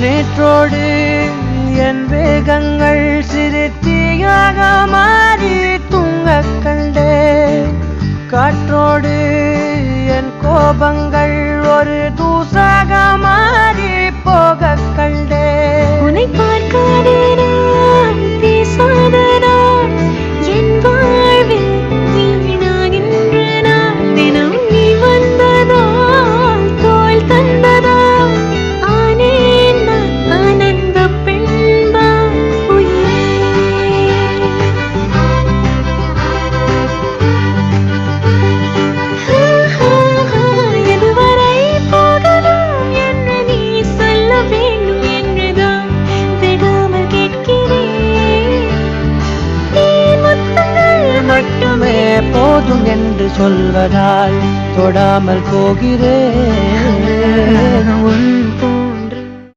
நேற்றோடு என் வேகங்கள் சிறுத்தியாக மாறி தூங்க கண்டே காற்றோடு என் கோபங்கள் ஒரு தூசாக மாறி போக கண்டே உன்னை பார்க்காத நான் பேசாத நான் என் வாழ்வில் வீணாகின்ற நான் தினம் நீ வந்ததால் தோள் தந்ததால் ஆனேன் நான் ஆனந்த பெண்பா உயிரே எதுவரை போகலாம் என்று நீ சொல்ல வேண்டும் என்றுதான் விடாமல் கேட்கிறேன் நீ முத்தங்கள் மட்டுமே போதும் என்று சொல்வதால் தொடாமல் போகிறேன் உன்